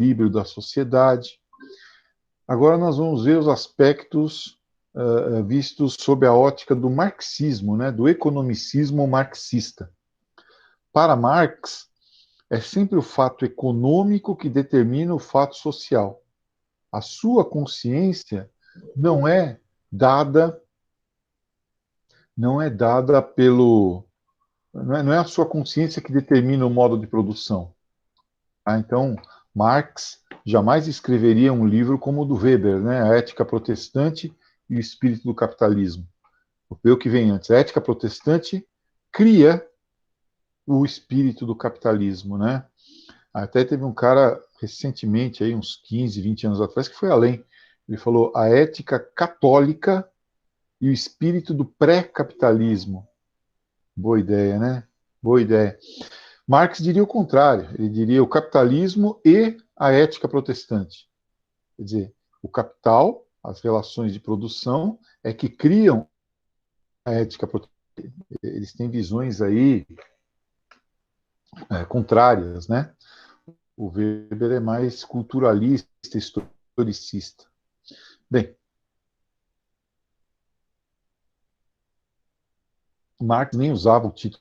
equilíbrio da sociedade. Agora nós vamos ver os aspectos vistos sob a ótica do marxismo, né, do economicismo marxista. Para Marx, é sempre o fato econômico que determina o fato social. A sua consciência não é dada pelo... Não é a sua consciência que determina o modo de produção. Então, Marx jamais escreveria um livro como o do Weber, né? A Ética Protestante e o Espírito do Capitalismo. Vou ver o que vem antes. A Ética Protestante cria o espírito do capitalismo, né? Até teve um cara recentemente, aí, uns 15, 20 anos atrás, que foi além. Ele falou a ética católica e o espírito do pré-capitalismo. Boa ideia, né? Boa ideia. Marx diria o contrário. Ele diria o capitalismo e a ética protestante. Quer dizer, o capital, as relações de produção, é que criam a ética protestante. Eles têm visões aí contrárias, né? O Weber é mais culturalista, historicista. Bem, Marx nem usava o título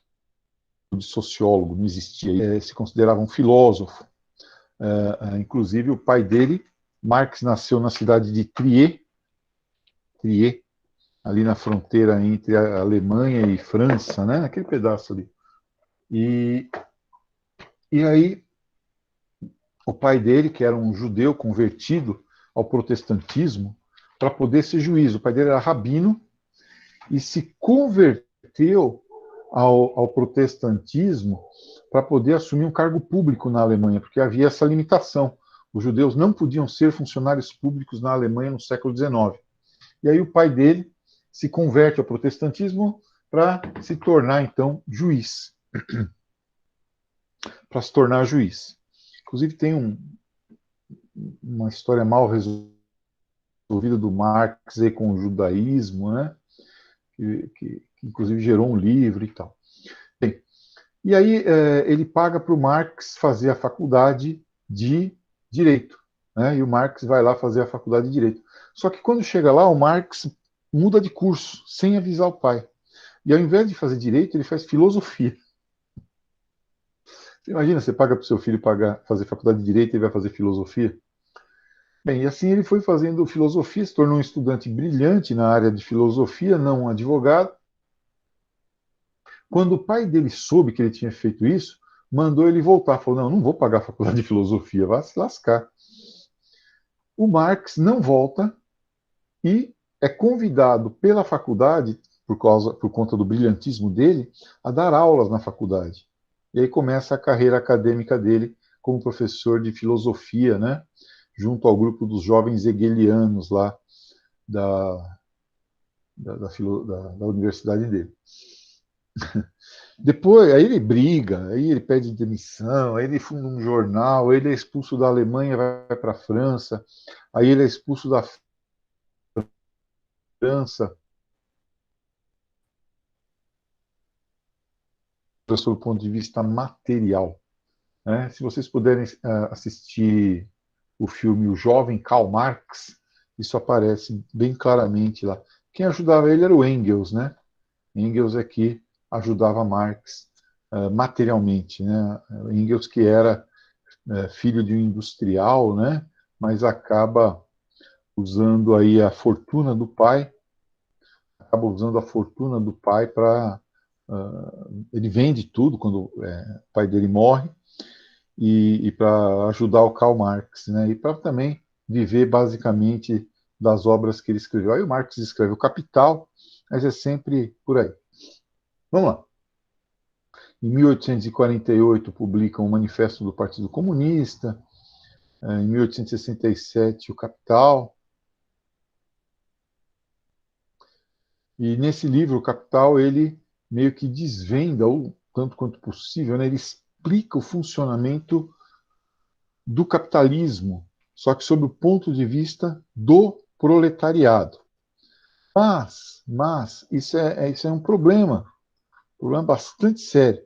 de sociólogo, não existia. Ele se considerava um filósofo. Inclusive, o pai dele, Marx, nasceu na cidade de Trier, ali na fronteira entre a Alemanha e França, né? Naquele pedaço ali. E aí, o pai dele, que era um judeu convertido ao protestantismo, para poder ser juiz. O pai dele era rabino e se converteu ao protestantismo para poder assumir um cargo público na Alemanha, porque havia essa limitação. Os judeus não podiam ser funcionários públicos na Alemanha no século XIX. E aí o pai dele se converte ao protestantismo para se tornar, então, juiz. Para se tornar juiz. Inclusive tem uma história mal resolvida do Marx aí com o judaísmo, né? Que inclusive gerou um livro e tal. Bem, e aí ele paga para o Marx fazer a faculdade de Direito. Né? E o Marx vai lá fazer a faculdade de Direito. Só que quando chega lá, o Marx muda de curso, sem avisar o pai. E ao invés de fazer Direito, ele faz Filosofia. Você imagina, você paga para o seu filho fazer faculdade de Direito e ele vai fazer Filosofia? Bem, e assim ele foi fazendo filosofia, se tornou um estudante brilhante na área de filosofia, não um advogado. Quando o pai dele soube que ele tinha feito isso, mandou ele voltar. Falou, não vou pagar a faculdade de filosofia, vai se lascar. O Marx não volta e é convidado pela faculdade, por conta do brilhantismo dele, a dar aulas na faculdade. E aí começa a carreira acadêmica dele como professor de filosofia, né? Junto ao grupo dos jovens hegelianos lá da universidade dele. Depois, aí ele briga, aí ele pede demissão, aí ele funda um jornal, aí ele é expulso da Alemanha, vai para a França, aí ele é expulso da França, sob o ponto de vista material. Né? Se vocês puderem assistir o filme O Jovem Karl Marx, isso aparece bem claramente lá. Quem ajudava ele era o Engels, né? Engels é que ajudava Marx materialmente, né? Engels que era filho de um industrial, né? Mas acaba usando aí a fortuna do pai, para ele vende tudo quando o pai dele morre e para ajudar o Karl Marx, né? E para também viver basicamente das obras que ele escreveu. Aí o Marx escreve o Capital, mas é sempre por aí. Vamos lá. Em 1848 publica o Manifesto do Partido Comunista, em 1867 o Capital. E nesse livro, o Capital, ele meio que desvenda, ou tanto quanto possível, né, ele explica o funcionamento do capitalismo, só que sob o ponto de vista do proletariado. Mas isso é um problema bastante sério,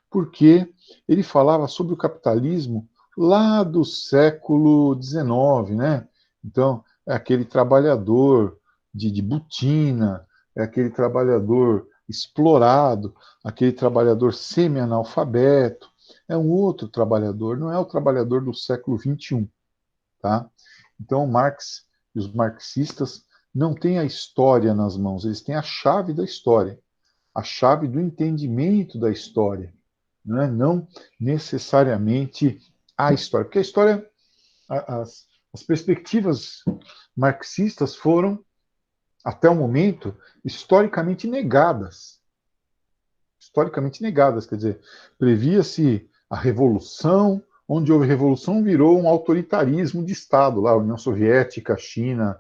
porque ele falava sobre o capitalismo lá do século XIX, né? Então, é aquele trabalhador de botina, é aquele trabalhador explorado, aquele trabalhador semi-analfabeto, é um outro trabalhador, não é o trabalhador do século XXI, tá? Então, Marx e os marxistas não têm a história nas mãos, eles têm a chave da história, a chave do entendimento da história, né? Não necessariamente a história, porque a história, as perspectivas marxistas foram, até o momento, historicamente negadas, quer dizer, previa-se a revolução, onde houve revolução virou um autoritarismo de Estado, lá, União Soviética, China,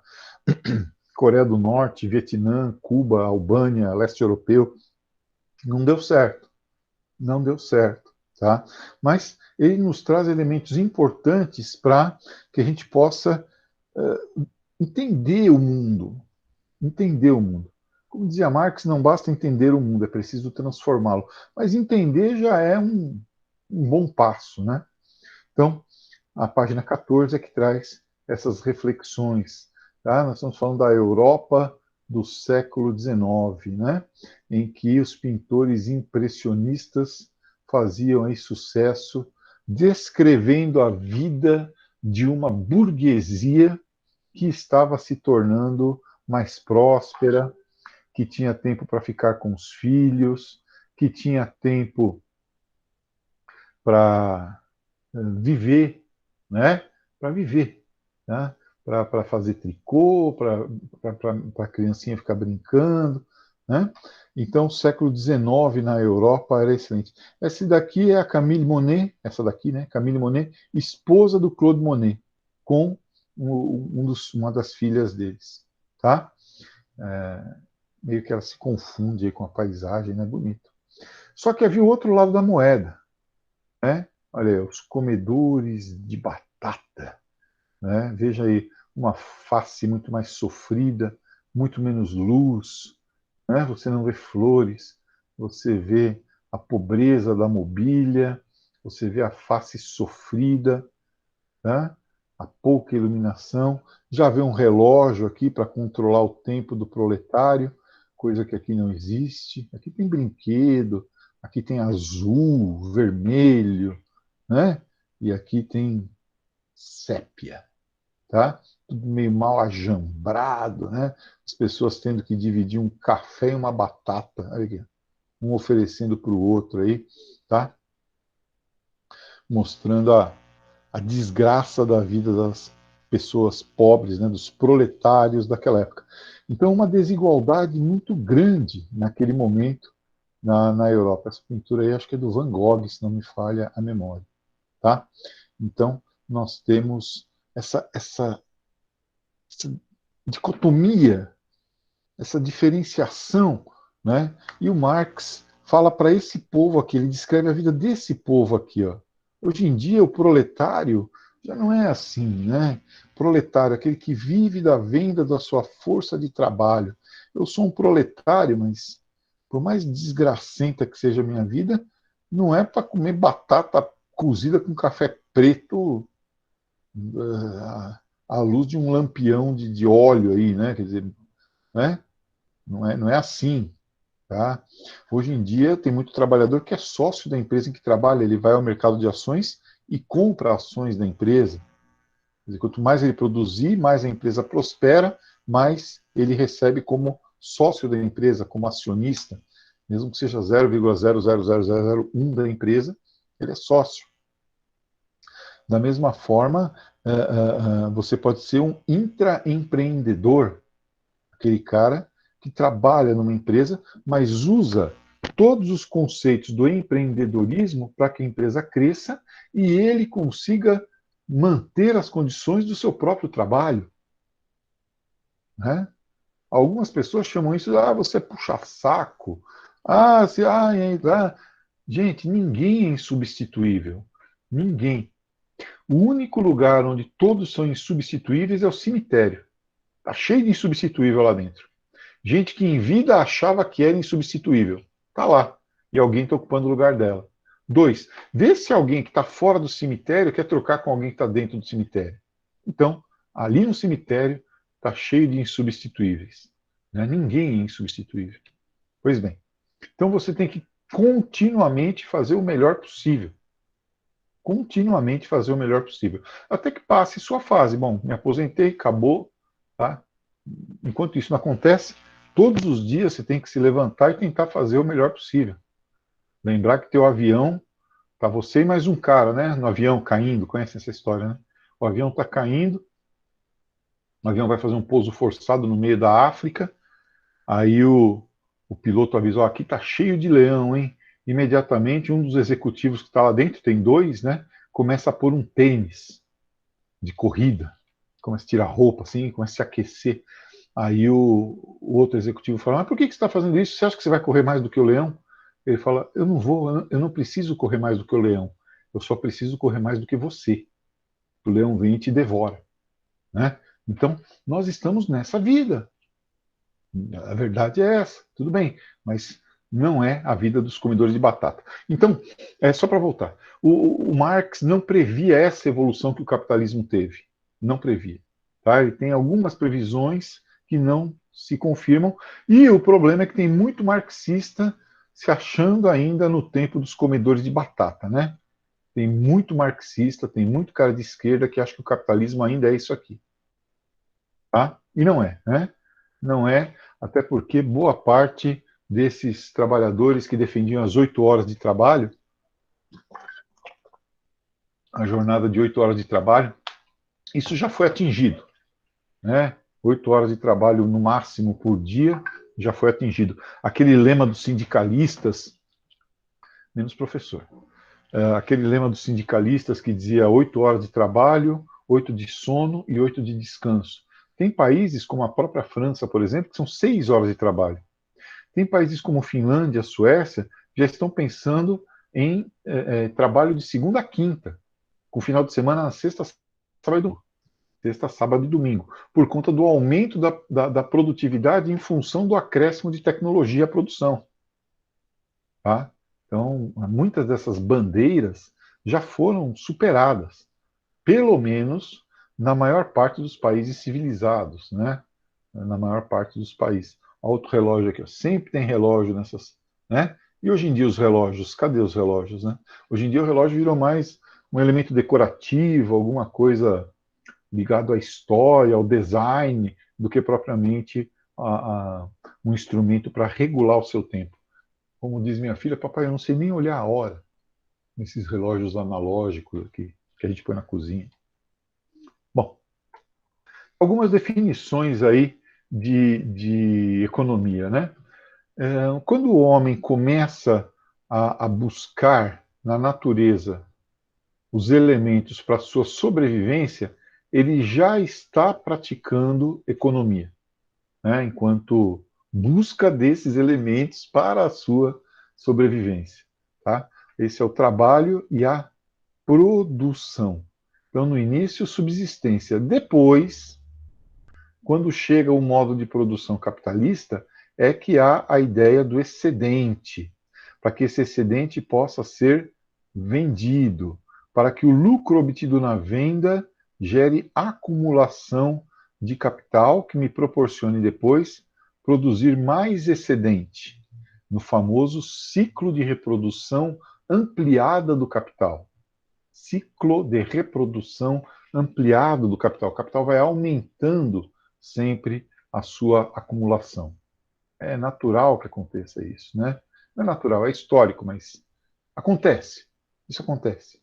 Coreia do Norte, Vietnã, Cuba, Albânia, leste europeu, não deu certo, não deu certo, tá? Mas ele nos traz elementos importantes para que a gente possa entender o mundo, entender o mundo. Como dizia Marx, não basta entender o mundo, é preciso transformá-lo. Mas entender já é um bom passo, né? Então, a página 14 é que traz essas reflexões. Tá? Nós estamos falando da Europa do século XIX, né? Em que os pintores impressionistas faziam aí sucesso descrevendo a vida de uma burguesia que estava se tornando mais próspera, que tinha tempo para ficar com os filhos, que tinha tempo para viver, né? Para viver, né? Para fazer tricô, para a criancinha ficar brincando, né? Então, o século XIX na Europa era excelente. Essa daqui é a Camille Monet, essa daqui, né? Camille Monet, esposa do Claude Monet, com uma das filhas deles, tá? Meio que ela se confunde aí com a paisagem, né? Bonito. Só que havia o outro lado da moeda, né? Olha aí, os comedores de batata, né? Veja aí, uma face muito mais sofrida, muito menos luz, né? Você não vê flores, você vê a pobreza da mobília, você vê a face sofrida, né? A pouca iluminação, já vê um relógio aqui para controlar o tempo do proletário, coisa que aqui não existe. Aqui tem brinquedo, aqui tem azul, vermelho, né? E aqui tem sépia, tá? Tudo meio mal ajambrado, né? As pessoas tendo que dividir um café e uma batata, olha aqui, um oferecendo para o outro aí, tá? Mostrando a desgraça da vida das pessoas pobres, né, dos proletários daquela época. Então, uma desigualdade muito grande naquele momento na Europa. Essa pintura aí acho que é do Van Gogh, se não me falha a memória. Tá? Então, nós temos essa dicotomia, essa diferenciação, né? E o Marx fala para esse povo aqui, ele descreve a vida desse povo aqui, ó. Hoje em dia o proletário já não é assim, né? Proletário, aquele que vive da venda da sua força de trabalho. Eu sou um proletário, mas por mais desgracenta que seja a minha vida, não é para comer batata cozida com café preto à luz de um lampião de óleo aí, né? Quer dizer, né? Não é assim, tá? Hoje em dia tem muito trabalhador que é sócio da empresa em que trabalha, ele vai ao mercado de ações e compra ações da empresa. Quer dizer, quanto mais ele produzir, mais a empresa prospera, mais ele recebe como sócio da empresa, como acionista, mesmo que seja 0,00001 da empresa, ele é sócio. Da mesma forma, você pode ser um intraempreendedor, aquele cara que trabalha numa empresa, mas usa todos os conceitos do empreendedorismo para que a empresa cresça e ele consiga manter as condições do seu próprio trabalho, né? Algumas pessoas chamam isso de você é puxa-saco. Gente, ninguém é insubstituível. Ninguém. O único lugar onde todos são insubstituíveis é o cemitério. Está cheio de insubstituível lá dentro. Gente que em vida achava que era insubstituível. Está lá. E alguém está ocupando o lugar dela. 2, vê se alguém que está fora do cemitério quer trocar com alguém que está dentro do cemitério. Então, ali no cemitério está cheio de insubstituíveis. Né? Ninguém é insubstituível. Pois bem, então você tem que continuamente fazer o melhor possível. Continuamente fazer o melhor possível. Até que passe sua fase. Bom, me aposentei, acabou. Tá? Enquanto isso não acontece, todos os dias você tem que se levantar e tentar fazer o melhor possível. Lembrar que teu avião, tá você e mais um cara, né? No avião caindo, conhece essa história, né? O avião está caindo, o avião vai fazer um pouso forçado no meio da África, aí o piloto avisou, aqui tá cheio de leão, hein? Imediatamente um dos executivos que está lá dentro, tem dois, né? Começa a pôr um tênis de corrida, começa a tirar roupa, assim, começa a se aquecer. Aí o outro executivo fala, mas por que você está fazendo isso? Você acha que você vai correr mais do que o leão? Ele fala, eu não vou, eu não preciso correr mais do que o leão. Eu só preciso correr mais do que você. O leão vem e te devora. Né? Então, nós estamos nessa vida. A verdade é essa, tudo bem, mas não é a vida dos comedores de batata. Então, só para voltar, o Marx não previa essa evolução que o capitalismo teve. Não previa. Tá? Ele tem algumas previsões que não se confirmam, e o problema é que tem muito marxista se achando ainda no tempo dos comedores de batata, né? Tem muito marxista, tem muito cara de esquerda que acha que o capitalismo ainda é isso aqui. Tá? E não é, né? Não é, até porque boa parte desses trabalhadores que defendiam as 8 horas de trabalho, a jornada de 8 horas de trabalho, isso já foi atingido. Né? 8 horas de trabalho no máximo por dia já foi atingido. Aquele lema dos sindicalistas, menos professor, aquele lema dos sindicalistas que dizia 8 horas de trabalho, 8 de sono e 8 de descanso. Tem países como a própria França, por exemplo, que são 6 horas de trabalho. Tem países como Finlândia, Suécia, já estão pensando em trabalho de segunda a quinta, com final de semana na sexta, sábado e domingo. Sexta, sábado e domingo, por conta do aumento da produtividade em função do acréscimo de tecnologia à produção. Tá? Então, muitas dessas bandeiras já foram superadas, pelo menos na maior parte dos países civilizados, né? Na maior parte dos países. Outro relógio aqui, ó. Sempre tem relógio nessas, né? E hoje em dia os relógios, cadê os relógios, né? Hoje em dia o relógio virou mais um elemento decorativo, alguma coisa ligado à história, ao design, do que propriamente um instrumento para regular o seu tempo. Como diz minha filha, papai, eu não sei nem olhar a hora nesses relógios analógicos aqui, que a gente põe na cozinha. Bom, algumas definições aí de economia, né? Quando o homem começa a buscar na natureza os elementos para a sua sobrevivência, ele já está praticando economia, né? Enquanto busca desses elementos para a sua sobrevivência. Tá? Esse é o trabalho e a produção. Então, no início, subsistência. Depois, quando chega o modo de produção capitalista, é que há a ideia do excedente, para que esse excedente possa ser vendido, para que o lucro obtido na venda gere acumulação de capital que me proporcione depois produzir mais excedente, no famoso ciclo de reprodução ampliada do capital. Ciclo de reprodução ampliado do capital. O capital vai aumentando sempre a sua acumulação. É natural que aconteça isso, né? Não é natural, é histórico, mas acontece. Isso acontece.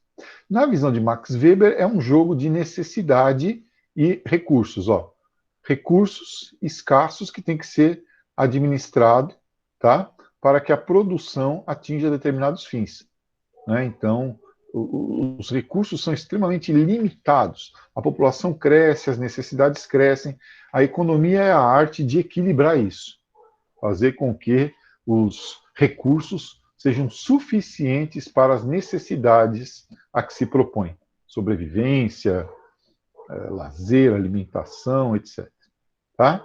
Na visão de Max Weber, é um jogo de necessidade e recursos. Ó. Recursos escassos que tem que ser administrado, tá? Para que a produção atinja determinados fins. Né? Então, os recursos são extremamente limitados. A população cresce, as necessidades crescem. A economia é a arte de equilibrar isso, fazer com que os recursos sejam suficientes para as necessidades a que se propõe: sobrevivência, lazer, alimentação, etc. Tá?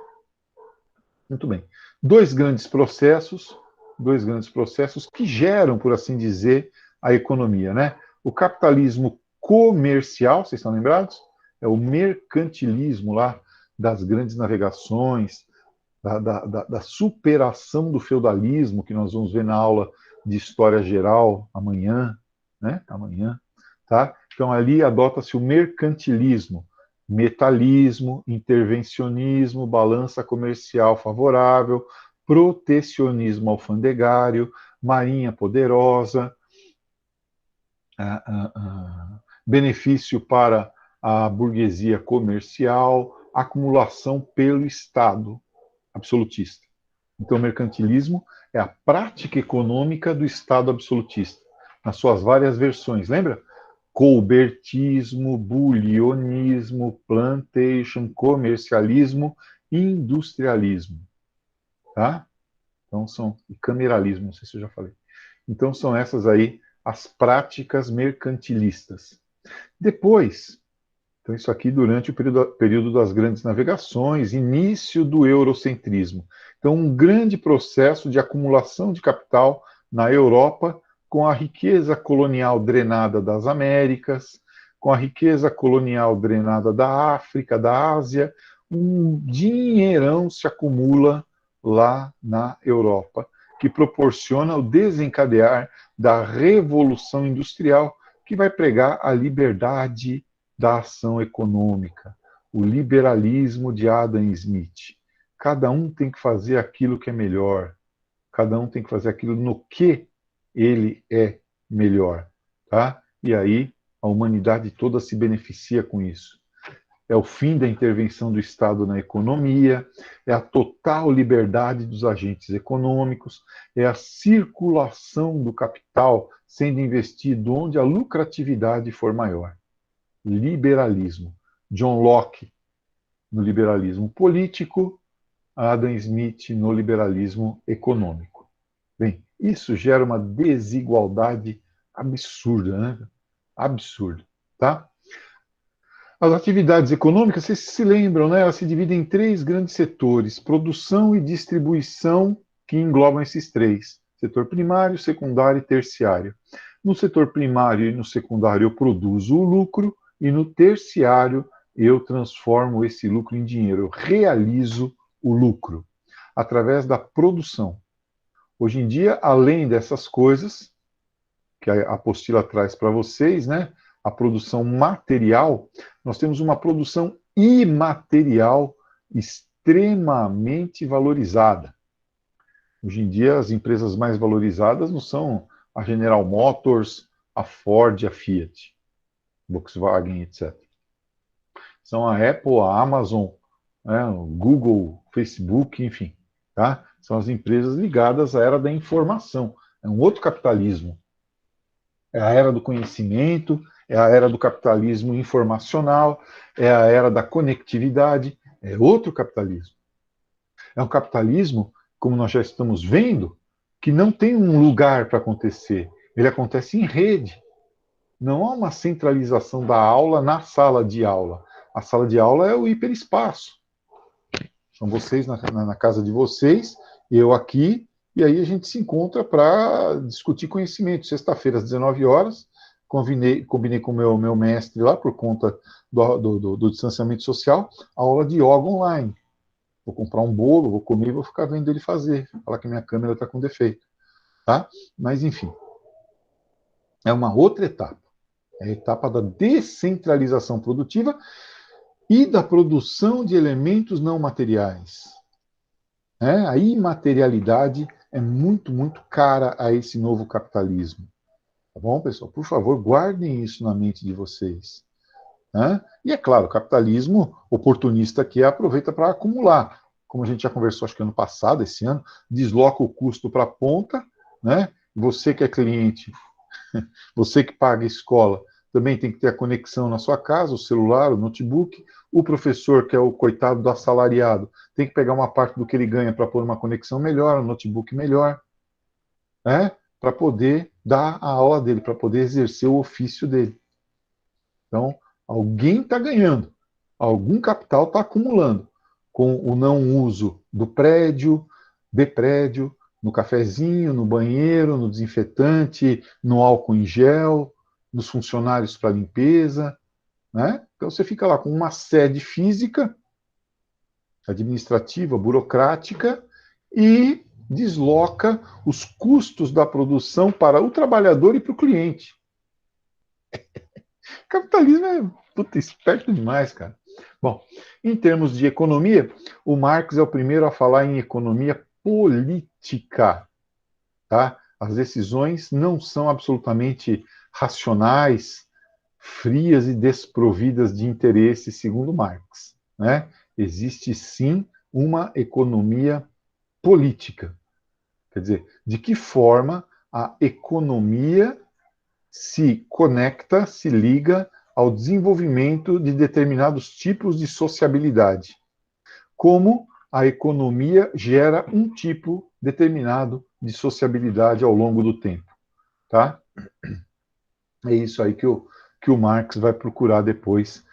Muito bem. Dois grandes processos que geram, por assim dizer, a economia, né? O capitalismo comercial, vocês estão lembrados? É o mercantilismo lá das grandes navegações, da superação do feudalismo, que nós vamos ver na aula de História Geral amanhã, né? Amanhã, tá? Então, ali adota-se o mercantilismo, metalismo, intervencionismo, balança comercial favorável, protecionismo alfandegário, marinha poderosa, benefício para a burguesia comercial, acumulação pelo Estado absolutista. Então, o mercantilismo é a prática econômica do Estado absolutista, nas suas várias versões. Lembra? Colbertismo, bulionismo, plantation, comercialismo, industrialismo. Tá? Então, são. E cameralismo, não sei se eu já falei. Então, são essas aí as práticas mercantilistas. Depois, então isso aqui durante o período das grandes navegações, início do eurocentrismo. Então, um grande processo de acumulação de capital na Europa, com a riqueza colonial drenada das Américas, com a riqueza colonial drenada da África, da Ásia, um dinheirão se acumula lá na Europa, que proporciona o desencadear da Revolução Industrial, que vai pregar a liberdade da ação econômica, o liberalismo de Adam Smith. Cada um tem que fazer aquilo que é melhor, cada um tem que fazer aquilo no que ele é melhor, tá? E aí a humanidade toda se beneficia com isso. É o fim da intervenção do Estado na economia, é a total liberdade dos agentes econômicos, é a circulação do capital sendo investido onde a lucratividade for maior. Liberalismo. John Locke no liberalismo político, Adam Smith no liberalismo econômico. Bem, isso gera uma desigualdade absurda, né? Absurda, tá? As atividades econômicas, vocês se lembram, né? Elas se dividem em três grandes setores: produção e distribuição, que englobam esses três: setor primário, secundário e terciário. No setor primário e no secundário eu produzo o lucro, e no terciário eu transformo esse lucro em dinheiro, eu realizo o lucro através da produção. Hoje em dia, além dessas coisas que a apostila traz para vocês, né? A produção material, nós temos uma produção imaterial extremamente valorizada. Hoje em dia, as empresas mais valorizadas não são a General Motors, a Ford, a Fiat, Volkswagen, etc. São a Apple, a Amazon, né, o Google, Facebook, enfim. Tá? São as empresas ligadas à era da informação. É um outro capitalismo. É a era do conhecimento, é a era do capitalismo informacional, é a era da conectividade, é outro capitalismo. É um capitalismo, como nós já estamos vendo, que não tem um lugar para acontecer. Ele acontece em rede. Não há uma centralização da aula na sala de aula. A sala de aula é o hiperespaço. São vocês na casa de vocês, eu aqui, e aí a gente se encontra para discutir conhecimento. Sexta-feira, às 19 horas, combinei com o meu mestre lá, por conta do distanciamento social, a aula de yoga online. Vou comprar um bolo, vou comer e vou ficar vendo ele fazer. Falar que a minha câmera está com defeito. Tá? Mas, enfim, é uma outra etapa. É a etapa da descentralização produtiva e da produção de elementos não materiais. A imaterialidade é muito, muito cara a esse novo capitalismo. Tá bom, pessoal? Por favor, guardem isso na mente de vocês. E é claro, o capitalismo oportunista aqui aproveita para acumular. Como a gente já conversou, acho que ano passado, esse ano, desloca o custo para a ponta, né? Você que é cliente, você que paga a escola, também tem que ter a conexão na sua casa, o celular, o notebook. O professor, que é o coitado do assalariado, tem que pegar uma parte do que ele ganha para pôr uma conexão melhor, um notebook melhor, para poder dar a aula dele, para poder exercer o ofício dele. Então, alguém está ganhando, algum capital está acumulando com o não uso do prédio, de prédio, no cafezinho, no banheiro, no desinfetante, no álcool em gel, nos funcionários para limpeza, né? Então você fica lá com uma sede física, administrativa, burocrática, e desloca os custos da produção para o trabalhador e para o cliente. O capitalismo é puta, esperto demais, cara. Bom, em termos de economia, o Marx é o primeiro a falar em economia política. Tá? As decisões não são absolutamente racionais, frias e desprovidas de interesse, segundo Marx. Né? Existe sim uma economia política. Quer dizer, de que forma a economia se conecta, se liga ao desenvolvimento de determinados tipos de sociabilidade. Como a economia gera um tipo determinado de sociabilidade ao longo do tempo. Tá? É isso aí que o Marx vai procurar depois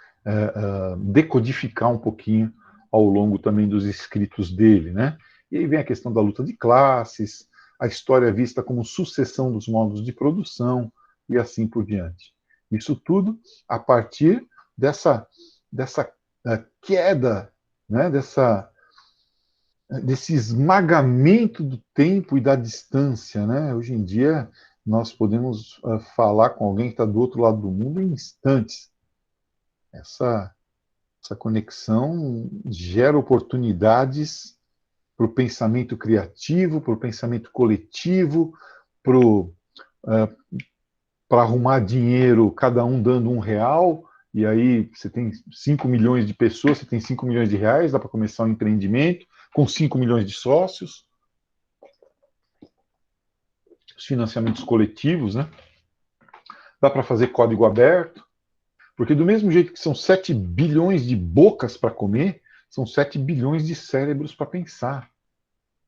decodificar um pouquinho ao longo também dos escritos dele. Né? E aí vem a questão da luta de classes, a história vista como sucessão dos modos de produção e assim por diante. Isso tudo a partir dessa queda, né, desse esmagamento do tempo e da distância, né? Hoje em dia nós podemos falar com alguém que está do outro lado do mundo em instantes. Essa, essa conexão gera oportunidades para o pensamento criativo, para o pensamento coletivo, para arrumar dinheiro, cada um dando R$ 1, e aí você tem 5 milhões de pessoas, você tem 5 milhões de reais, dá para começar um empreendimento com 5 milhões de sócios. Os financiamentos coletivos, né? Dá para fazer código aberto, porque do mesmo jeito que são 7 bilhões de bocas para comer, são 7 bilhões de cérebros para pensar.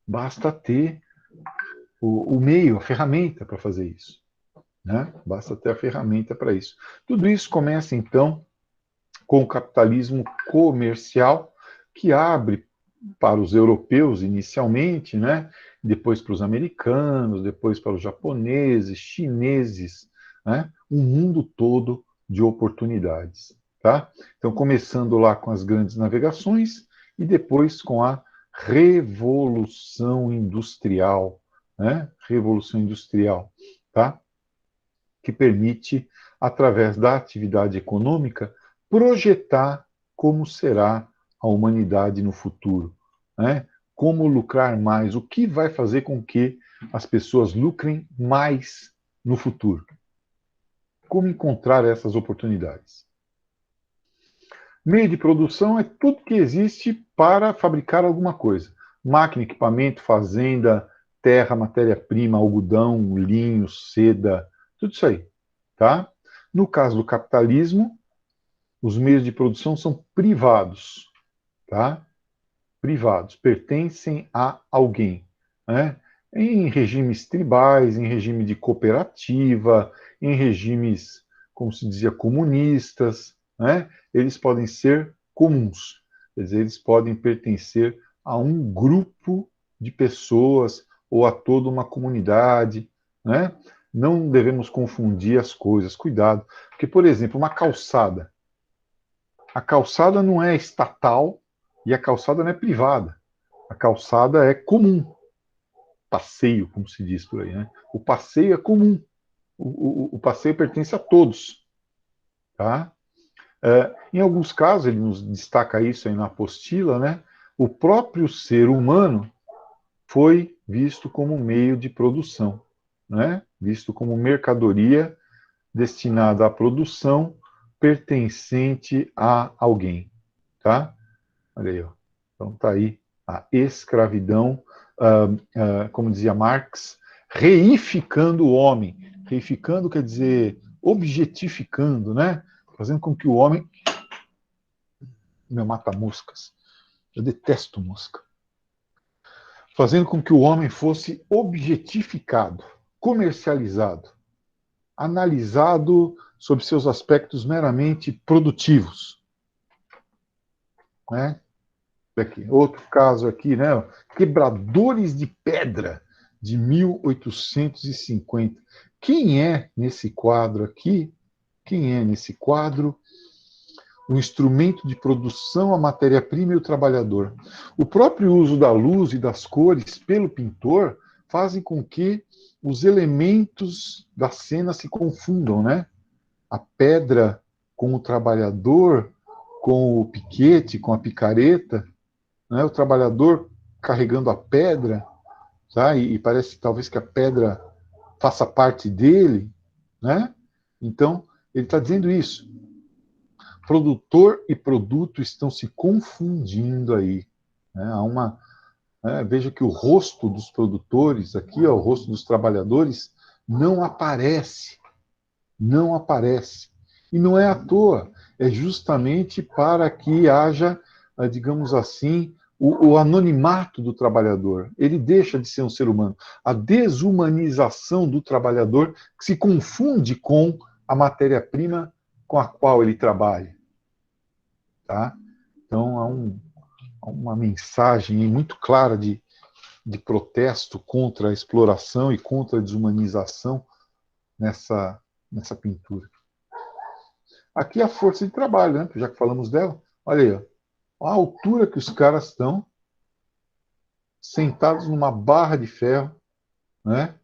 Basta ter o meio, a ferramenta para fazer isso. Né? Basta ter a ferramenta para isso. Tudo isso começa, então, com o capitalismo comercial, que abre para os europeus inicialmente, né? Depois para os americanos, depois para os japoneses, chineses, né? Um mundo todo de oportunidades. Tá? Então, começando lá com as grandes navegações e depois com a Revolução Industrial. Né? Revolução Industrial. Tá? Que permite, através da atividade econômica, projetar como será a humanidade no futuro. Né? Como lucrar mais, o que vai fazer com que as pessoas lucrem mais no futuro. Como encontrar essas oportunidades. Meio de produção é tudo que existe para fabricar alguma coisa. Máquina, equipamento, fazenda, terra, matéria-prima, algodão, linho, seda, tudo isso aí. Tá? No caso do capitalismo, os meios de produção são privados. Tá? Privados, pertencem a alguém. Né? Em regimes tribais, em regime de cooperativa, em regimes, como se dizia, comunistas, né? Eles podem ser comuns, quer dizer, eles podem pertencer a um grupo de pessoas ou a toda uma comunidade, né? Não devemos confundir as coisas, cuidado, porque, por exemplo, uma calçada. A calçada não é estatal e a calçada não é privada. A calçada é comum. Passeio, como se diz por aí, né? O passeio é comum. O passeio pertence a todos. Tá? Em alguns casos, ele nos destaca isso aí na apostila, né? O próprio ser humano foi visto como meio de produção, né? Visto como mercadoria destinada à produção pertencente a alguém. Tá? Olha aí, ó. Então tá aí a escravidão, como dizia Marx, reificando o homem. Reificando quer dizer objetificando, né? Fazendo com que o homem. Meu, mata moscas. Eu detesto mosca. Fazendo com que o homem fosse objetificado, comercializado, analisado sob seus aspectos meramente produtivos. Né? Aqui. Outro caso aqui, né? Quebradores de pedra. de 1850. Quem é nesse quadro aqui? Quem é nesse quadro? O instrumento de produção, a matéria-prima e o trabalhador. O próprio uso da luz e das cores pelo pintor fazem com que os elementos da cena se confundam, né? A pedra com o trabalhador, com o piquete, com a picareta, né? O trabalhador carregando a pedra, tá? E parece talvez que a pedra faça parte dele, né? Então, ele está dizendo isso. Produtor e produto estão se confundindo aí, né? Há uma, veja que o rosto dos produtores aqui, ó, o rosto dos trabalhadores, não aparece, não aparece. E não é à toa, é justamente para que haja, digamos assim, o anonimato do trabalhador. Ele deixa de ser um ser humano. A desumanização do trabalhador que se confunde com a matéria-prima com a qual ele trabalha. Tá? Então, há uma mensagem muito clara de protesto contra a exploração e contra a desumanização nessa pintura. Aqui a força de trabalho, né? Já que falamos dela. Olha aí, ó, a altura que os caras estão sentados numa barra de ferro, né?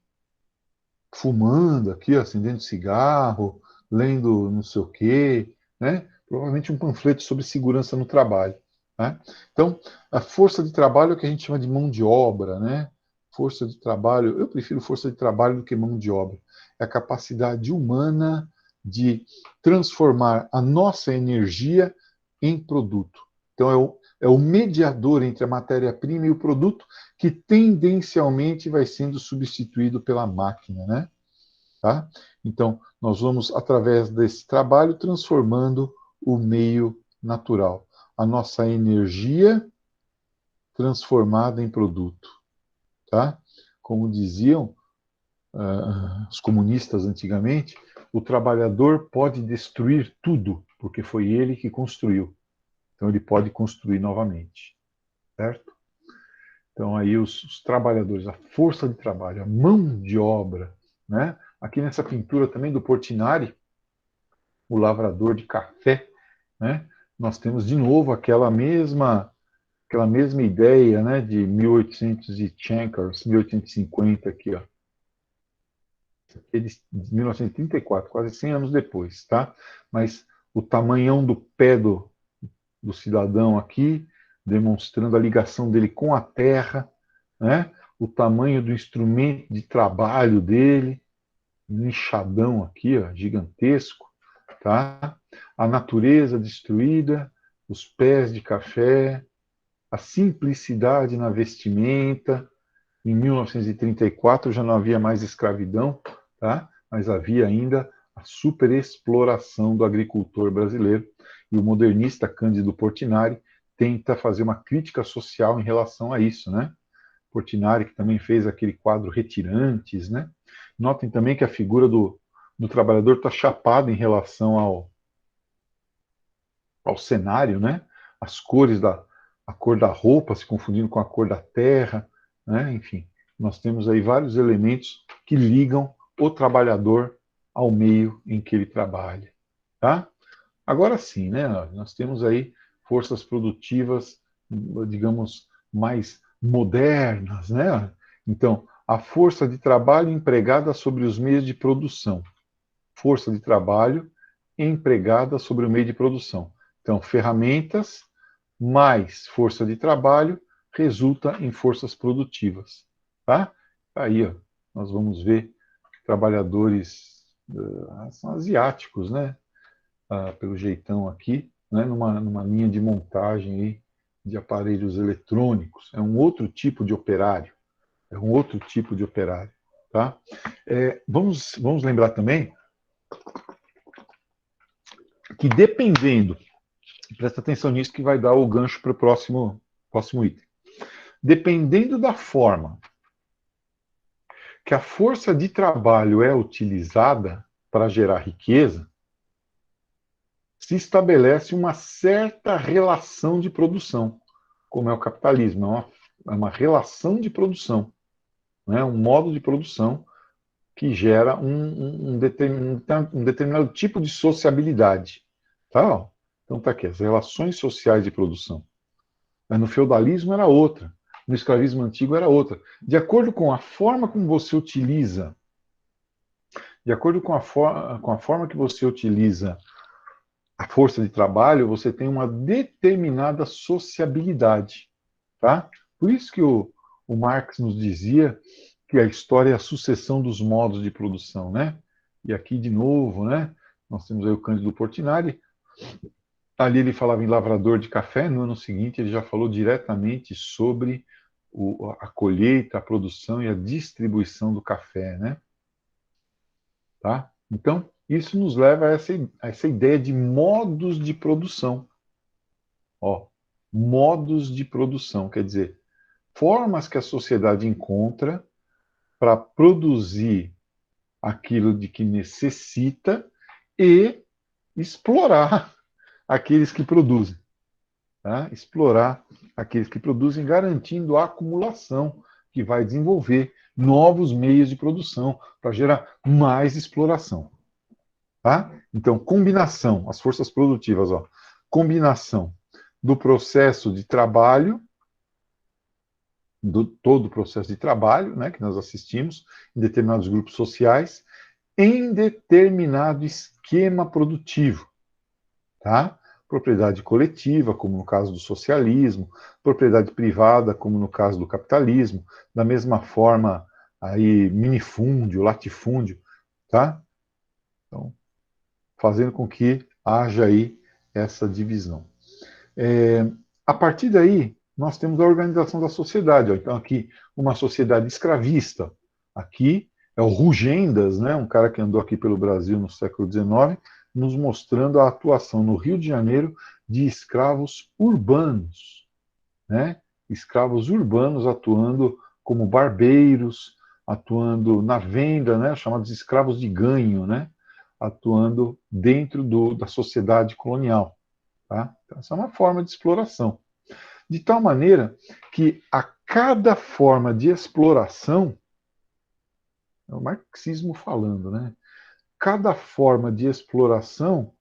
Fumando aqui, acendendo cigarro, lendo não sei o quê, né? Provavelmente um panfleto sobre segurança no trabalho. Né? Então, a força de trabalho é o que a gente chama de mão de obra, né? Força de trabalho, eu prefiro força de trabalho do que mão de obra. É a capacidade humana de transformar a nossa energia em produto. Então, é o mediador entre a matéria-prima e o produto que tendencialmente vai sendo substituído pela máquina, né? Tá? Então, nós vamos, através desse trabalho, transformando o meio natural. A nossa energia transformada em produto. Tá? Como diziam os comunistas antigamente, o trabalhador pode destruir tudo, porque foi ele que construiu. Então, ele pode construir novamente. Certo? Então, aí os trabalhadores, a força de trabalho, a mão de obra, né? Aqui nessa pintura também do Portinari, o lavrador de café, né? Nós temos de novo aquela mesma ideia, né, de 1800 e Chenkers, 1850 aqui, ó. De 1934, quase 100 anos depois, tá? Mas o tamanhão do pé do cidadão aqui, demonstrando a ligação dele com a terra, né? O tamanho do instrumento de trabalho dele, um enxadão aqui, ó, gigantesco, tá? A natureza destruída, os pés de café, a simplicidade na vestimenta. Em 1934 já não havia mais escravidão, tá? Mas havia ainda a superexploração do agricultor brasileiro. E o modernista Cândido Portinari tenta fazer uma crítica social em relação a isso, né? Portinari, que também fez aquele quadro Retirantes, né? Notem também que a figura do trabalhador está chapada em relação ao cenário, né? As cores a cor da roupa se confundindo com a cor da terra, né? Enfim, nós temos aí vários elementos que ligam o trabalhador ao meio em que ele trabalha, tá? Agora sim, né? Nós temos aí forças produtivas, digamos, mais modernas, né? Então, a força de trabalho empregada sobre os meios de produção. Força de trabalho empregada sobre o meio de produção. Então, ferramentas mais força de trabalho resulta em forças produtivas. Tá? Aí, ó, nós vamos ver trabalhadores são asiáticos, né? Pelo jeitão aqui, né? Numa linha de montagem aí de aparelhos eletrônicos. É um outro tipo de operário. É um outro tipo de operário. Tá? Vamos lembrar também que dependendo, presta atenção nisso que vai dar o gancho para o próximo item. Dependendo da forma que a força de trabalho é utilizada para gerar riqueza, se estabelece uma certa relação de produção, como é o capitalismo, é uma relação de produção. né? Um modo de produção que gera um determinado tipo de sociabilidade. Tá? Então está aqui, as relações sociais de produção. Mas no feudalismo era outra, no escravismo antigo era outra. De acordo com a forma como você utiliza, de acordo com a forma que você utiliza a força de trabalho, você tem uma determinada sociabilidade. Tá? Por isso que o Marx nos dizia que a história é a sucessão dos modos de produção, né? E aqui, de novo, né? Nós temos aí o Cândido Portinari. Ali ele falava em lavrador de café, no ano seguinte ele já falou diretamente sobre a colheita, a produção e a distribuição do café, né? Tá? Então, isso nos leva a essa ideia de modos de produção. Ó, modos de produção, quer dizer, formas que a sociedade encontra para produzir aquilo de que necessita e explorar aqueles que produzem. Tá? Explorar aqueles que produzem, garantindo a acumulação, que vai desenvolver novos meios de produção para gerar mais exploração. Tá? Então, combinação, as forças produtivas, ó, combinação do processo de trabalho, todo o processo de trabalho, né, que nós assistimos em determinados grupos sociais, em determinado esquema produtivo, tá? Propriedade coletiva, como no caso do socialismo, propriedade privada, como no caso do capitalismo, da mesma forma aí minifúndio, latifúndio, tá? Então, fazendo com que haja aí essa divisão. A partir daí, nós temos a organização da sociedade. Ó. Então, aqui, uma sociedade escravista. Aqui é o Rugendas, né, um cara que andou aqui pelo Brasil no século XIX, nos mostrando a atuação no Rio de Janeiro de escravos urbanos. Né? Escravos urbanos atuando como barbeiros, atuando na venda, né, chamados escravos de ganho, né, atuando dentro da sociedade colonial. Tá? Então, essa é uma forma de exploração. De tal maneira que a cada forma de exploração, é o marxismo falando, né? Cada forma de exploração,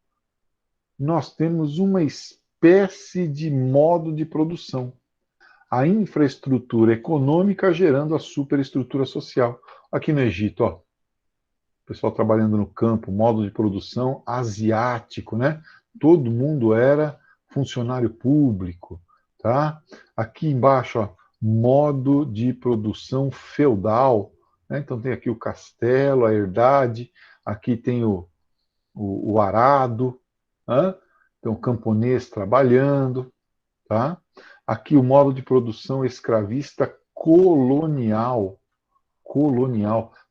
nós temos uma espécie de modo de produção. A infraestrutura econômica gerando a superestrutura social. Aqui no Egito, ó, o pessoal trabalhando no campo, modo de produção asiático, né? Todo mundo era funcionário público, tá? Aqui embaixo, ó, modo de produção feudal, né? Então tem aqui o castelo, a herdade, aqui tem o arado, né? Então o camponês trabalhando, tá? Aqui o modo de produção escravista colonial,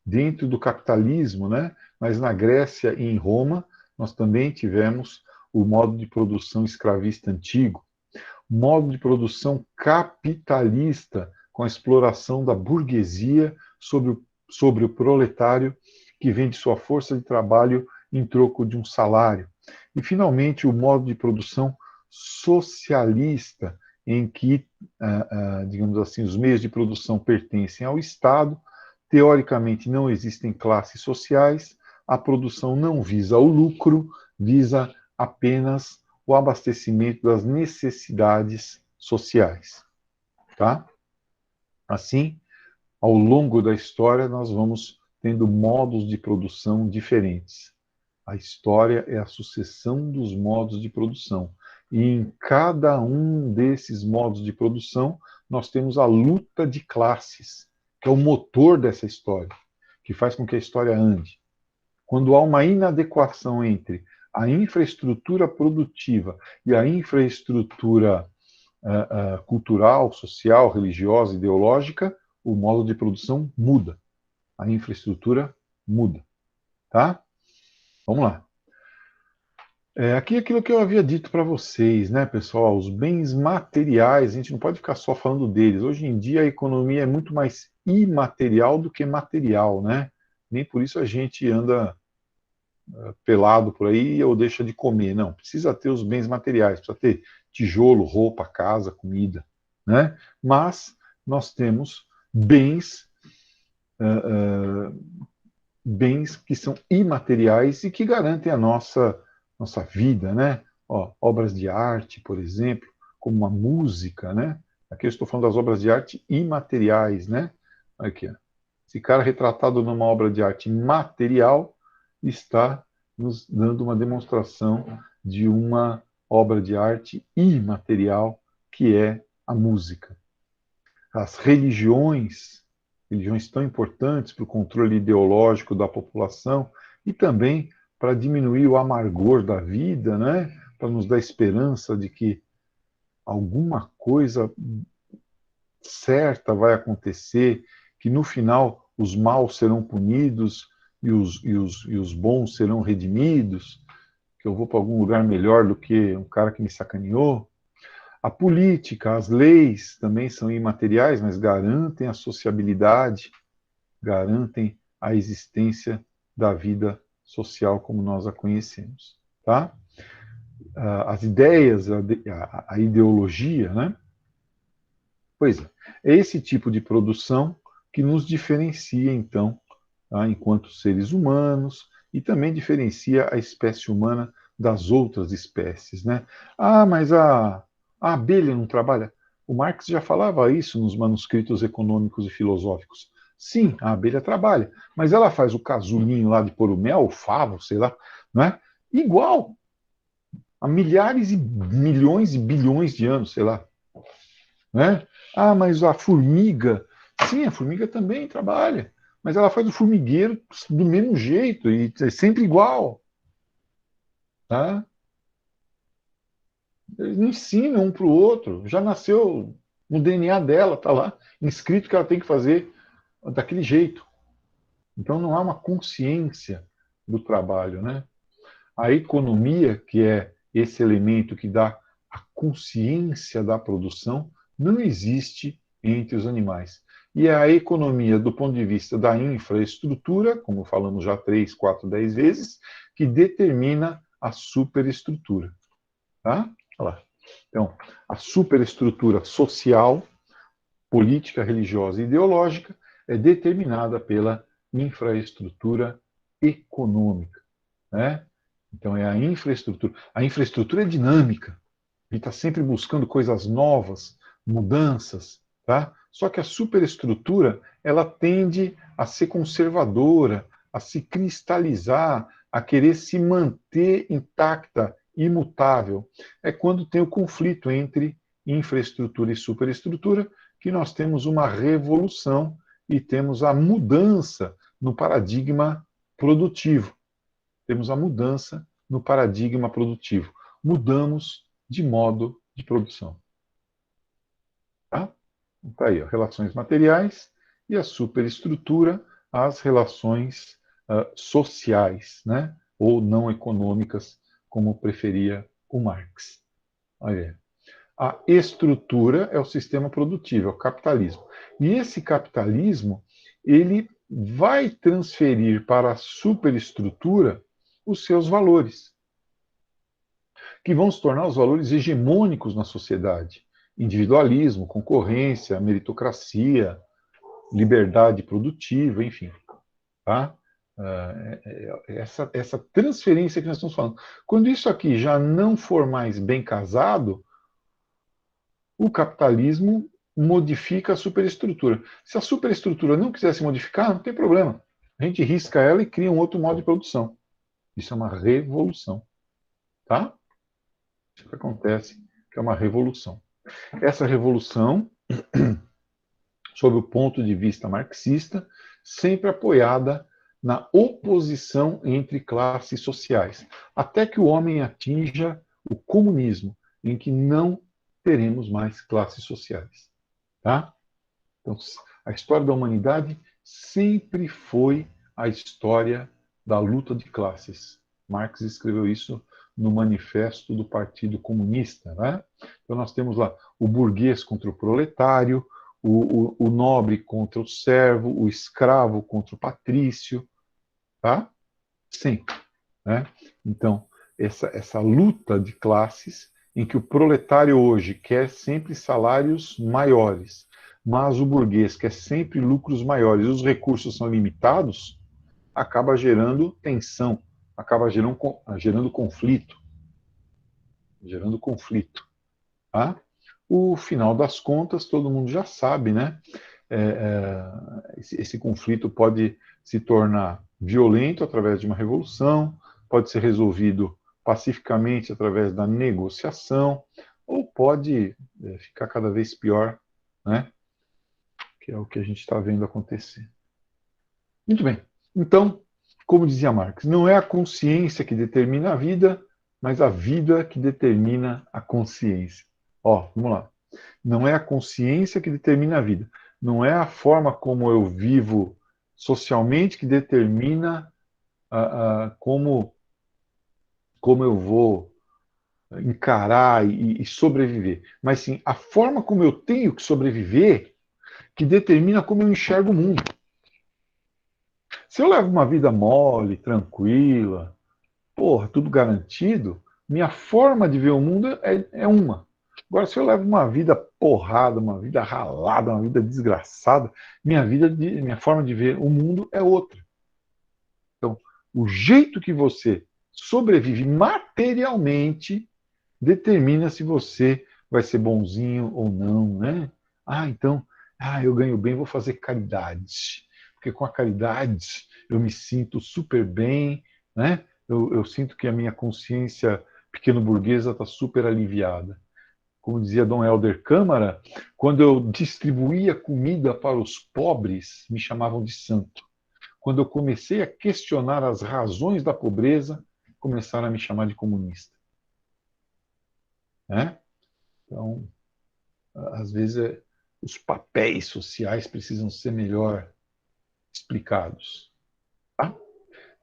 dentro do capitalismo, né? Mas na Grécia e em Roma, nós também tivemos o modo de produção escravista antigo, modo de produção capitalista, com a exploração da burguesia sobre o proletário, que vende sua força de trabalho em troco de um salário. E, finalmente, o modo de produção socialista, em que, digamos assim, os meios de produção pertencem ao Estado, teoricamente não existem classes sociais, a produção não visa o lucro, visa apenas o abastecimento das necessidades sociais. Tá? Assim, ao longo da história, nós vamos tendo modos de produção diferentes. A história é a sucessão dos modos de produção. E em cada um desses modos de produção, nós temos a luta de classes, que é o motor dessa história, que faz com que a história ande. Quando há uma inadequação entre a infraestrutura produtiva e a infraestrutura cultural, social, religiosa, ideológica, o modo de produção muda. A infraestrutura muda. Tá? Vamos lá. Aqui é aquilo que eu havia dito para vocês, né, pessoal? Os bens materiais, a gente não pode ficar só falando deles. Hoje em dia a economia é muito mais imaterial do que material, né? Nem por isso a gente anda pelado por aí ou deixa de comer. Não, precisa ter os bens materiais, precisa ter tijolo, roupa, casa, comida, né? Mas nós temos bens bens que são imateriais e que garantem a nossa vida, né? Ó, obras de arte, por exemplo, como a música, né? Aqui eu estou falando das obras de arte imateriais, né? Aqui, ó. Esse cara retratado numa obra de arte material está nos dando uma demonstração de uma obra de arte imaterial, que é a música. As religiões tão importantes para o controle ideológico da população e também para diminuir o amargor da vida, né? Para nos dar esperança de que alguma coisa certa vai acontecer, que no final os maus serão punidos e os bons serão redimidos, que eu vou para algum lugar melhor do que um cara que me sacaneou. A política, as leis também são imateriais, mas garantem a sociabilidade, garantem a existência da vida social como nós a conhecemos. Tá? As ideias, a ideologia, né? Pois é esse tipo de produção que nos diferencia, então, tá? Enquanto seres humanos, e também diferencia a espécie humana das outras espécies. Né? Ah, mas a abelha não trabalha. O Marx já falava isso nos manuscritos econômicos e filosóficos. Sim, a abelha trabalha, mas ela faz o casulinho lá de pôr o mel, o favo, sei lá, não é? Igual, há milhares e milhões e bilhões de anos, sei lá. Né? Ah, mas a formiga, sim, a formiga também trabalha, mas ela faz o formigueiro do mesmo jeito e é sempre igual. Tá? Eles não ensinam um para o outro, já nasceu no DNA dela, está lá, inscrito que ela tem que fazer daquele jeito. Então não há uma consciência do trabalho. Né? A economia, que é esse elemento que dá a consciência da produção, não existe entre os animais. E é a economia, do ponto de vista da infraestrutura, como falamos já 3, 4, 10 vezes, que determina a superestrutura. Tá? Olha lá. Então, a superestrutura social, política, religiosa e ideológica é determinada pela infraestrutura econômica. Né? Então, é a infraestrutura. A infraestrutura é dinâmica. A gente está sempre buscando coisas novas, mudanças. Tá? Só que a superestrutura, ela tende a ser conservadora, a se cristalizar, a querer se manter intacta, imutável. É quando tem o conflito entre infraestrutura e superestrutura que nós temos uma revolução e temos a mudança no paradigma produtivo. Temos a mudança no paradigma produtivo. Mudamos de modo de produção. Tá? Tá aí, ó, relações materiais e a superestrutura, as relações sociais, né? Ou não econômicas, como preferia o Marx. Olha, a estrutura é o sistema produtivo, é o capitalismo. E esse capitalismo, ele vai transferir para a superestrutura os seus valores, que vão se tornar os valores hegemônicos na sociedade. Individualismo, concorrência, meritocracia, liberdade produtiva, enfim. Tá? Essa transferência que nós estamos falando. Quando isso aqui já não for mais bem casado, o capitalismo modifica a superestrutura. Se a superestrutura não quiser se modificar, não tem problema. A gente risca ela e cria um outro modo de produção. Isso é uma revolução. Tá? Isso que acontece, que é uma revolução. Essa revolução, sob o ponto de vista marxista, sempre apoiada na oposição entre classes sociais, até que o homem atinja o comunismo, em que não teremos mais classes sociais. Tá? Então, a história da humanidade sempre foi a história da luta de classes. Marx escreveu isso no Manifesto do Partido Comunista. Né? Então, nós temos lá o burguês contra o proletário, o nobre contra o servo, o escravo contra o patrício. Tá? Sempre. Né? Então, essa luta de classes em que o proletário hoje quer sempre salários maiores, Mas o burguês quer sempre lucros maiores, os recursos são limitados, acaba gerando tensão, acaba gerando conflito, tá? O final das contas, todo mundo já sabe, né? Esse conflito pode se tornar violento através de uma revolução, pode ser resolvido pacificamente através da negociação, ou pode ficar cada vez pior, né? Que é o que a gente está vendo acontecer. Muito bem. Então, como dizia Marx, não é a consciência que determina a vida, mas a vida que determina a consciência. Ó, vamos lá. Não é a consciência que determina a vida. Não é a forma como eu vivo socialmente que determina como eu vou encarar e sobreviver. Mas sim, a forma como eu tenho que sobreviver que determina como eu enxergo o mundo. Se eu levo uma vida mole, tranquila, porra, tudo garantido, minha forma de ver o mundo é uma. Agora, se eu levo uma vida porrada, uma vida ralada, uma vida desgraçada, minha forma de ver o mundo é outra. Então, o jeito que você sobrevive materialmente determina se você vai ser bonzinho ou não, né? Então, eu ganho bem, vou fazer caridade. Porque com a caridade eu me sinto super bem, né? Eu sinto que a minha consciência pequeno-burguesa está super aliviada. Como dizia Dom Helder Câmara, quando eu distribuía comida para os pobres, me chamavam de santo. Quando eu comecei a questionar as razões da pobreza, começaram a me chamar de comunista. Né? Então, às vezes, os papéis sociais precisam ser melhor explicados. Tá?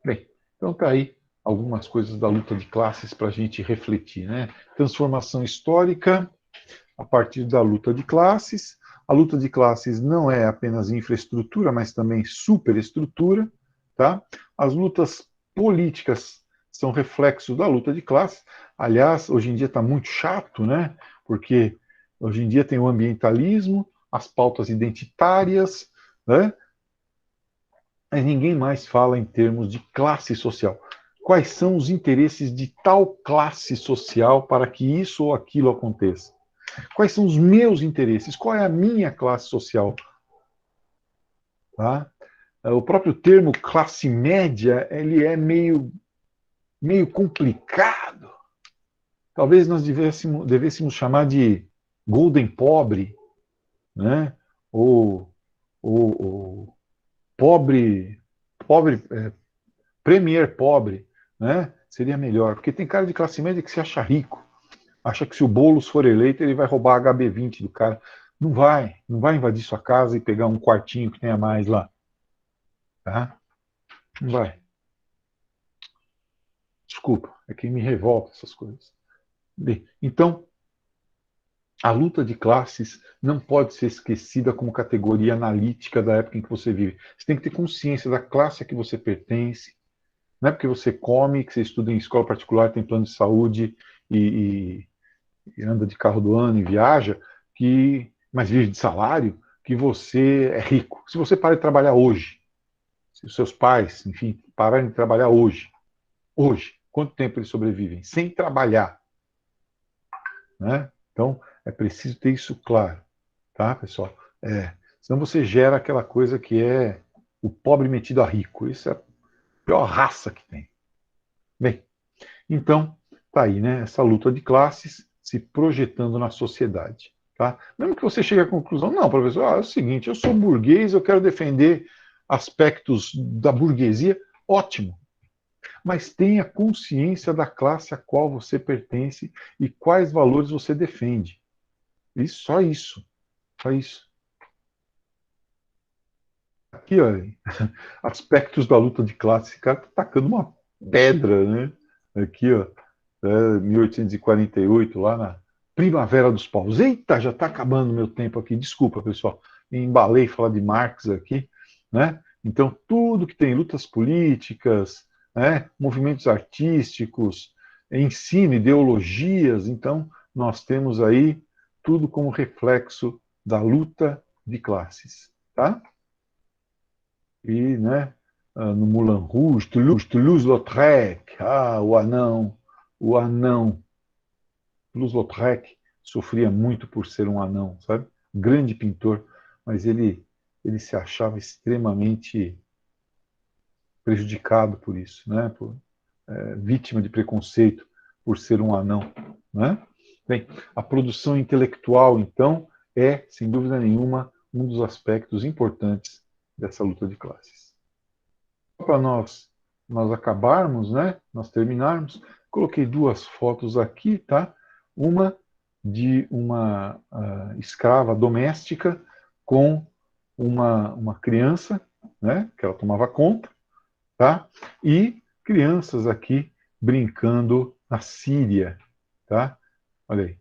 Bem, então tá aí algumas coisas da luta de classes para a gente refletir. Né? Transformação histórica a partir da luta de classes. A luta de classes não é apenas infraestrutura, mas também superestrutura. Tá? As lutas políticas são reflexos da luta de classes. Aliás, hoje em dia está muito chato, né? Porque hoje em dia tem o ambientalismo, as pautas identitárias, né? Mas ninguém mais fala em termos de classe social. Quais são os interesses de tal classe social para que isso ou aquilo aconteça? Quais são os meus interesses? Qual é a minha classe social? Tá? O próprio termo classe média, ele é meio complicado. Talvez nós devêssemos chamar de golden pobre, né? Ou pobre, premier pobre, né? Seria melhor, porque tem cara de classe média que se acha rico, acha que se o Boulos for eleito ele vai roubar a HB20 do cara. Não vai invadir sua casa e pegar um quartinho que tenha mais lá, tá? Não vai. Desculpa, é que me revolta essas coisas. Bem, então, a luta de classes não pode ser esquecida como categoria analítica da época em que você vive. Você tem que ter consciência da classe a que você pertence. Não é porque você come, que você estuda em escola particular, tem plano de saúde e anda de carro do ano e viaja, mas vive de salário, que você é rico. Se você para de trabalhar hoje, se os seus pais, enfim, pararem de trabalhar hoje, quanto tempo eles sobrevivem? Sem trabalhar. Né? Então, é preciso ter isso claro, tá, pessoal? Senão você gera aquela coisa que é o pobre metido a rico. Isso é a pior raça que tem. Bem, então, tá aí, né? Essa luta de classes se projetando na sociedade. Tá? Mesmo que você chegue à conclusão, não, professor, é o seguinte, eu sou burguês, eu quero defender aspectos da burguesia, ótimo. Mas tenha consciência da classe a qual você pertence e quais valores você defende. E só isso. Só isso. Aqui, ó, aspectos da luta de classe. Esse cara tá tacando uma pedra, né? Aqui, ó, 1848, lá na Primavera dos Povos. Eita, já está acabando o meu tempo aqui. Desculpa, pessoal. Embalei falar de Marx aqui, né? Então, tudo que tem lutas políticas, né, movimentos artísticos, ensino, ideologias, então, nós temos aí tudo como reflexo da luta de classes, tá? E, né, no Moulin Rouge, Toulouse-Lautrec, o anão, Toulouse-Lautrec sofria muito por ser um anão, sabe? Grande pintor, mas ele se achava extremamente prejudicado por isso, né? Vítima de preconceito por ser um anão, né? Bem, a produção intelectual, então, é, sem dúvida nenhuma, um dos aspectos importantes dessa luta de classes. Para nós acabarmos, né? Nós terminarmos, coloquei duas fotos aqui, tá? Uma de uma escrava doméstica com uma criança, né? Que ela tomava conta, tá? E crianças aqui brincando na Síria, tá? Olha aí.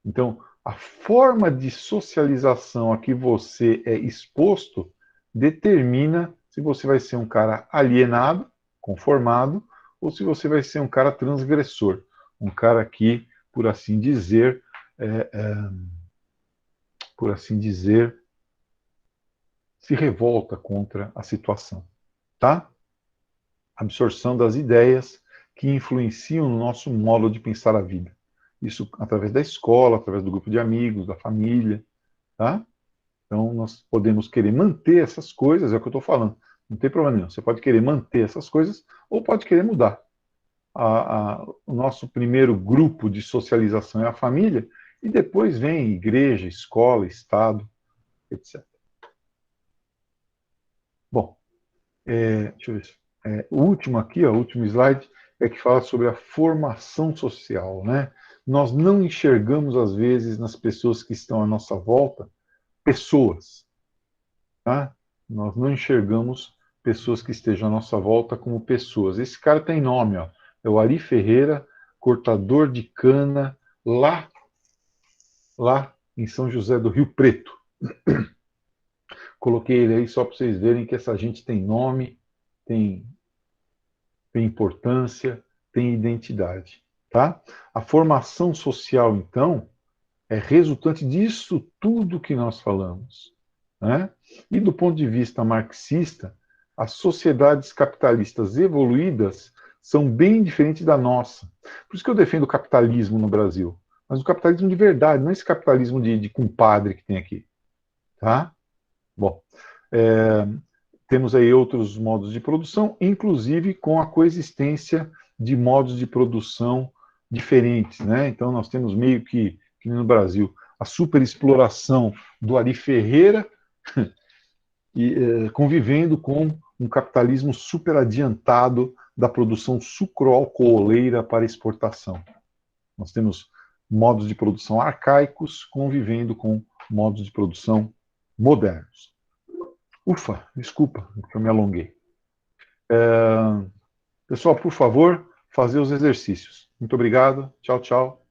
Então, a forma de socialização a que você é exposto determina se você vai ser um cara alienado, conformado, ou se você vai ser um cara transgressor, um cara que, por assim dizer, é, é, por assim dizer, se revolta contra a situação, tá? Absorção das ideias que influenciam no nosso modo de pensar a vida. Isso através da escola, através do grupo de amigos, da família, tá? Então, nós podemos querer manter essas coisas, é o que eu estou falando. Não tem problema nenhum. Você pode querer manter essas coisas ou pode querer mudar. O nosso primeiro grupo de socialização é a família e depois vem igreja, escola, Estado, etc. Bom, deixa eu ver. O último aqui, ó, o último slide, é que fala sobre a formação social, né? Nós não enxergamos, às vezes, nas pessoas que estão à nossa volta, pessoas, tá? Nós não enxergamos pessoas que estejam à nossa volta como pessoas. Esse cara tem nome, ó. É o Ari Ferreira, cortador de cana, lá em São José do Rio Preto. Coloquei ele aí só para vocês verem que essa gente tem nome, tem importância, tem identidade, tá? A formação social, então, é resultante disso tudo que nós falamos, né? E do ponto de vista marxista, as sociedades capitalistas evoluídas são bem diferentes da nossa. Por isso que eu defendo o capitalismo no Brasil, mas o capitalismo de verdade, não esse capitalismo de compadre que tem aqui, tá? Bom, é, temos aí outros modos de produção, inclusive com a coexistência de modos de produção diferentes, né? Então nós temos meio que no Brasil, a superexploração do Ari Ferreira e convivendo com um capitalismo super adiantado da produção sucroalcooleira para exportação. Nós temos modos de produção arcaicos convivendo com modos de produção modernos. Ufa, desculpa que eu me alonguei. Pessoal, por favor, fazer os exercícios. Muito obrigado. Tchau, tchau.